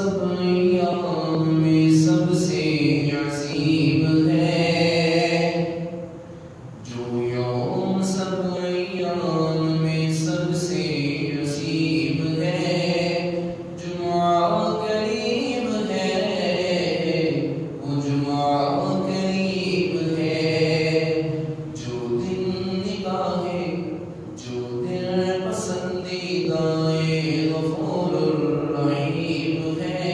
سب ایام میں سب سے عظیم ہے، جو یوم سب ایام میں سب سے عظیم ہے، جمعہ کریم ہے، وہ جمعہ کریم ہے، جو دن نکاح جو دل پسندیدہ غفور الرحیم ہے،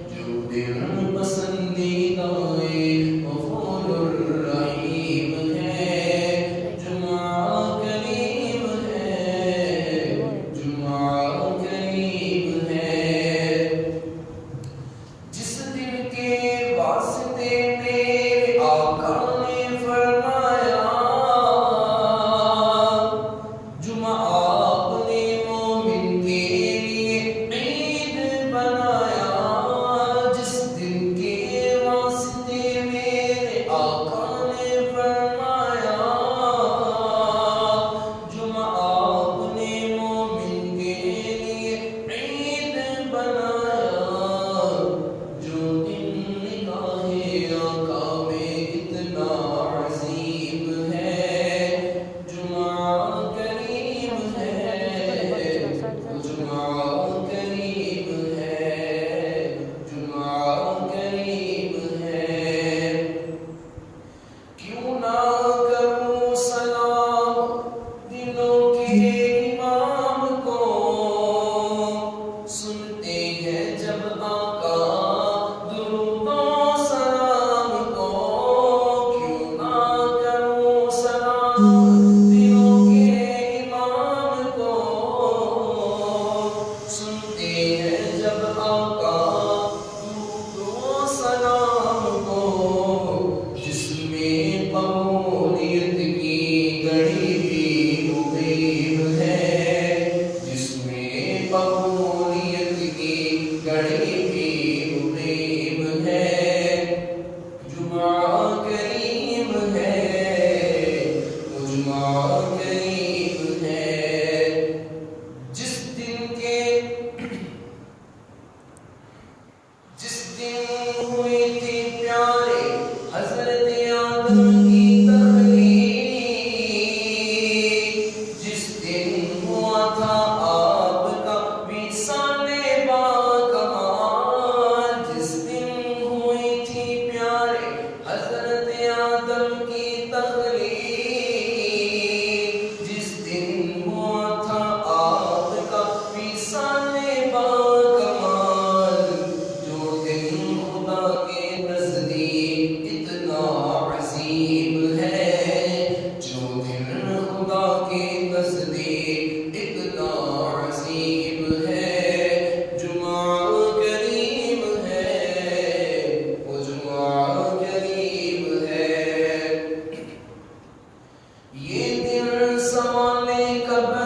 جو دل پسندیدہ غفور الرحیم ہے، جمعہ کریم ہے، جمعہ کریم ہے، جس دن کے واسطے میرے آقا نے فرمایا جمعہ آپ نے مومن کے لیے عید بنایا، جس دن کے واسطے میرے آقا نے فرمایا جمعہ آپ نے مومن کے لیے عید بنایا، جو دن نکاح آقا میں اتنا عظیم ہے، جمعہ کریم ہے، جمعہ کریم ہے، جمعہ کریم ہے، کیوں نہ کروں سلام دلوں کے امام کو، سنتے ہیں جب آقا درود و سلام کو، کیوں نہ کروں سلام دلوں کے امام کو، سنتے ہیں جب آقا درود و سلام کو، جس میں قبولیت کی گڑی بھی مقیم ہے، جس میں قبولیت کی گڑی بھی مقیم ہے، جمعہ کریم ہے، وہ جمعہ کریم ہے، جس دن ہوئی تھی پیارے حضرت آدم کی تخلیق، جس دن ہوا تھا آپ کا وصال باکمال، جس دن ہوئی تھی پیارے حضرت آدم کی تخلیق، جس دن ہوا تھا آپ کا وصال باکمال، جو دن خدا کے نزدیک اتنا عظیم ہے، جو دن خدا کے نزدیک اتنا عظیم ہے، جمعہ کریم ہے، وہ جمعہ کریم ہے، یہ دن سوال قبر